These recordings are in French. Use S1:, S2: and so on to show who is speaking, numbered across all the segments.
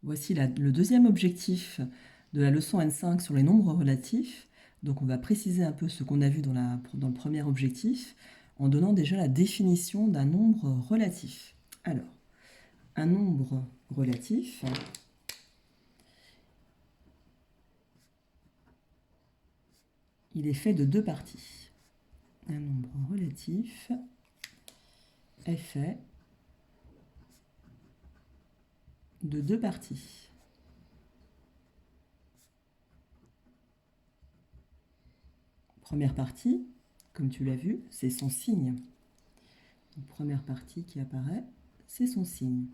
S1: Voici le deuxième objectif de la leçon N5 sur les nombres relatifs. Donc on va préciser un peu ce qu'on a vu dans le premier objectif en donnant déjà la définition d'un nombre relatif. Alors, un nombre relatif, il est fait de deux parties. Un nombre relatif est fait de deux parties. Première partie, comme tu l'as vu, c'est son signe. Donc, première partie qui apparaît, c'est son signe.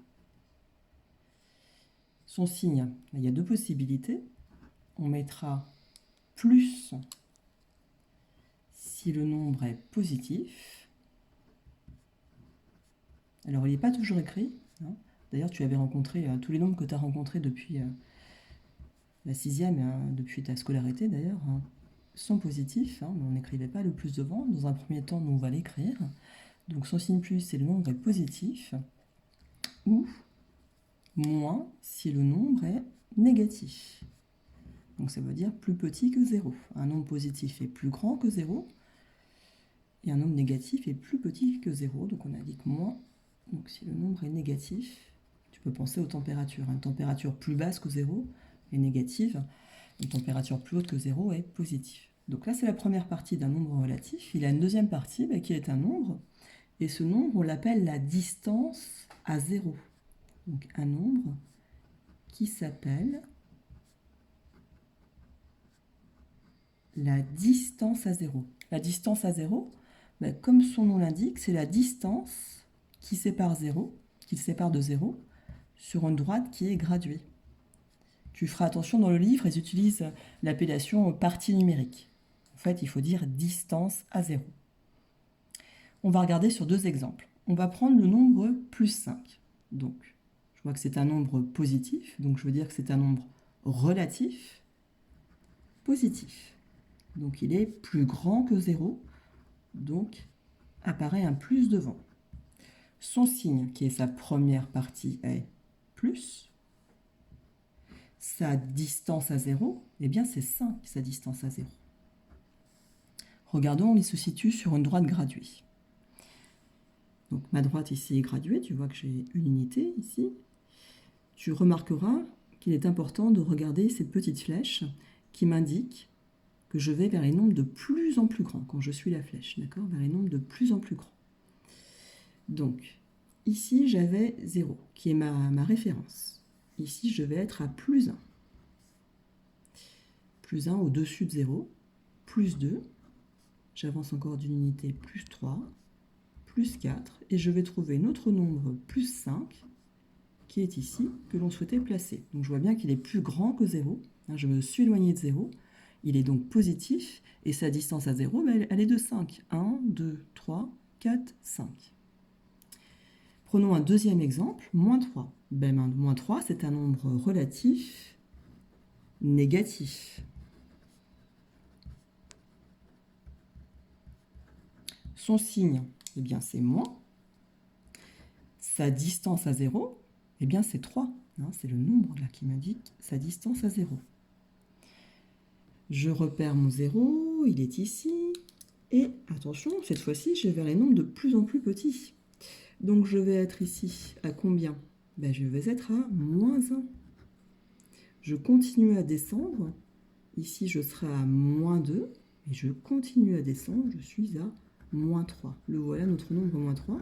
S1: Son signe, il y a deux possibilités. On mettra plus si le nombre est positif. Alors, il n'est pas toujours écrit. Hein. D'ailleurs, tu avais rencontré tous les nombres que tu as rencontrés depuis la 6e, depuis ta scolarité d'ailleurs, sont positifs, mais on n'écrivait pas le plus devant. Dans un premier temps, nous, on va l'écrire. Donc, son signe plus, si le nombre est positif, ou moins si le nombre est négatif. Donc, ça veut dire plus petit que 0. Un nombre positif est plus grand que 0, et un nombre négatif est plus petit que 0. Donc, on indique moins. Donc, si le nombre est négatif, tu peux penser aux températures. Une température plus basse que 0 est négative. Une température plus haute que 0 est positive. Donc là, c'est la première partie d'un nombre relatif. Il a une deuxième partie qui est un nombre. Et ce nombre, on l'appelle la distance à 0. Donc un nombre qui s'appelle la distance à 0. La distance à 0, comme son nom l'indique, c'est la distance qui sépare 0, qui le sépare de 0, sur une droite qui est graduée. Tu feras attention dans le livre, ils utilisent l'appellation partie numérique. En fait, il faut dire distance à 0. On va regarder sur deux exemples. On va prendre le nombre plus 5. Donc, je vois que c'est un nombre positif, donc je veux dire que c'est un nombre relatif positif. Donc, il est plus grand que 0, donc apparaît un plus devant. Son signe, qui est sa première partie, est plus. Sa distance à 0, eh bien c'est 5, sa distance à 0. Regardons, il se situe sur une droite graduée. Donc ma droite ici est graduée, tu vois que j'ai une unité ici. Tu remarqueras qu'il est important de regarder cette petite flèche qui m'indique que je vais vers les nombres de plus en plus grands quand je suis la flèche, d'accord, vers les nombres de plus en plus grands. Donc ici j'avais 0 qui est ma référence. Ici, je vais être à plus 1. Plus 1 au-dessus de 0, plus 2, j'avance encore d'une unité, plus 3, plus 4, et je vais trouver notre nombre plus 5, qui est ici, que l'on souhaitait placer. Donc je vois bien qu'il est plus grand que 0, je me suis éloigné de 0, il est donc positif, et sa distance à 0, elle est de 5. 1, 2, 3, 4, 5. Prenons un deuxième exemple, moins 3. Moins 3, c'est un nombre relatif négatif. Son signe, eh bien, c'est moins. Sa distance à 0, eh bien, c'est 3. C'est le nombre là qui m'indique sa distance à 0. Je repère mon 0, il est ici. Et attention, cette fois-ci, je vais vers les nombres de plus en plus petits. Donc, je vais être ici à combien? Je vais être à moins 1. Je continue à descendre. Ici, je serai à moins 2. Et je continue à descendre. Je suis à moins 3. Le voilà, notre nombre moins 3,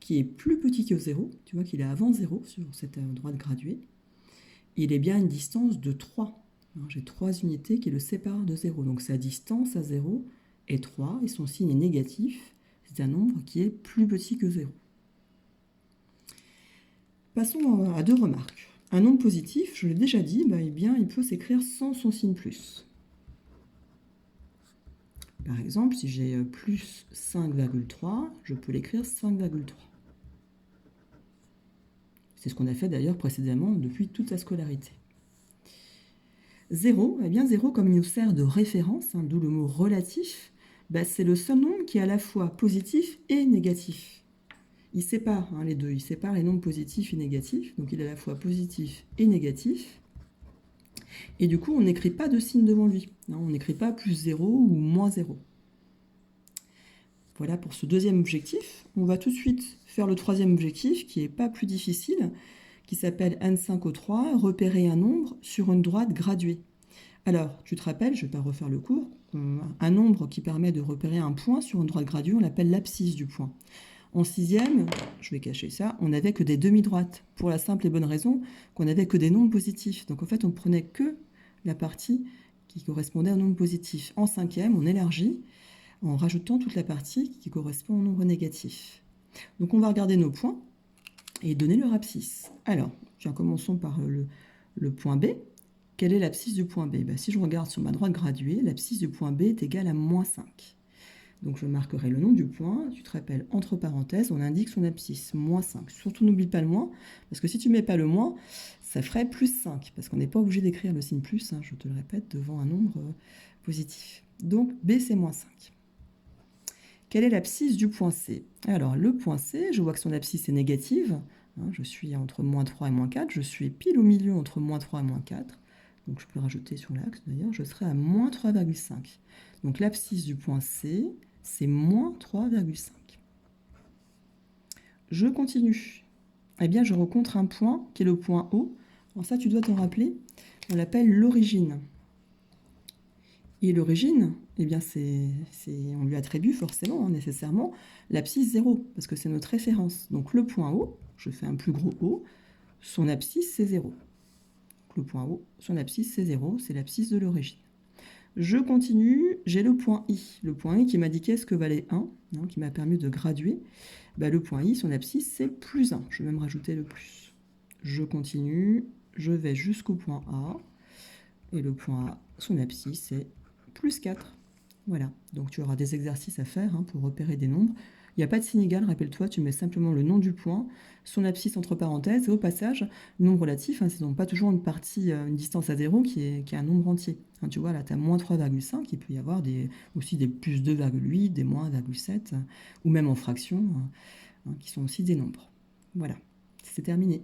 S1: qui est plus petit que 0. Tu vois qu'il est avant 0 sur cette droite graduée. Il est bien à une distance de 3. J'ai 3 unités qui le séparent de 0. Donc, sa distance à 0 est 3 et son signe est négatif. C'est un nombre qui est plus petit que 0. Passons à deux remarques. Un nombre positif, je l'ai déjà dit, eh bien, il peut s'écrire sans son signe plus. Par exemple, si j'ai plus 5,3, je peux l'écrire 5,3. C'est ce qu'on a fait d'ailleurs précédemment depuis toute la scolarité. 0, eh bien 0, comme il nous sert de référence, d'où le mot relatif, c'est le seul nombre qui est à la fois positif et négatif. il sépare les deux, il sépare les nombres positifs et négatifs, donc il est à la fois positif et négatif. Et du coup, on n'écrit pas de signe devant lui. On n'écrit pas plus 0 ou moins 0. Voilà pour ce deuxième objectif. On va tout de suite faire le troisième objectif, qui n'est pas plus difficile, qui s'appelle n5 au 3, repérer un nombre sur une droite graduée. Alors, tu te rappelles, je ne vais pas refaire le cours, un nombre qui permet de repérer un point sur une droite graduée, on l'appelle l'abscisse du point. En sixième, je vais cacher ça, on n'avait que des demi-droites, pour la simple et bonne raison qu'on n'avait que des nombres positifs. Donc en fait, on prenait que la partie qui correspondait au nombre positif. En cinquième, on élargit en rajoutant toute la partie qui correspond au nombre négatif. Donc on va regarder nos points et donner leur abscisse. Alors, commençons par le point B. Quelle est l'abscisse du point B? Si je regarde sur ma droite graduée, l'abscisse du point B est égale à moins 5. Donc je marquerai le nom du point, tu te rappelles, entre parenthèses, on indique son abscisse, moins 5. Surtout n'oublie pas le moins, parce que si tu ne mets pas le moins, ça ferait plus 5, parce qu'on n'est pas obligé d'écrire le signe plus, je te le répète, devant un nombre positif. Donc B, c'est moins 5. Quelle est l'abscisse du point C? Alors le point C, je vois que son abscisse est négative, je suis entre moins 3 et moins 4, je suis pile au milieu entre moins 3 et moins 4, donc je peux rajouter sur l'axe d'ailleurs, je serai à moins 3,5. Donc l'abscisse du point C, c'est moins 3,5. Je continue. Eh bien, je rencontre un point qui est le point O. Alors ça, tu dois t'en rappeler. On l'appelle l'origine. Et l'origine, eh bien, on lui attribue forcément, nécessairement, l'abscisse 0, parce que c'est notre référence. Donc le point O, je fais un plus gros O, son abscisse, c'est 0. Donc, le point O, son abscisse, c'est 0, c'est l'abscisse de l'origine. Je continue, j'ai le point I. Le point I qui m'indiquait ce que valait 1, qui m'a permis de graduer. Le point I, son abscisse, c'est plus 1. Je vais même rajouter le plus. Je continue, je vais jusqu'au point A. Et le point A, son abscisse, c'est plus 4. Voilà, donc tu auras des exercices à faire pour repérer des nombres. Il n'y a pas de signe égal, rappelle-toi, tu mets simplement le nom du point, son abscisse entre parenthèses, et au passage, nombre relatif, c'est donc pas toujours une partie, une distance à 0 qui est un nombre entier. Tu vois, là, tu as moins 3,5, il peut y avoir aussi des plus 2,8, des moins 1,7, ou même en fraction, qui sont aussi des nombres. Voilà, c'est terminé.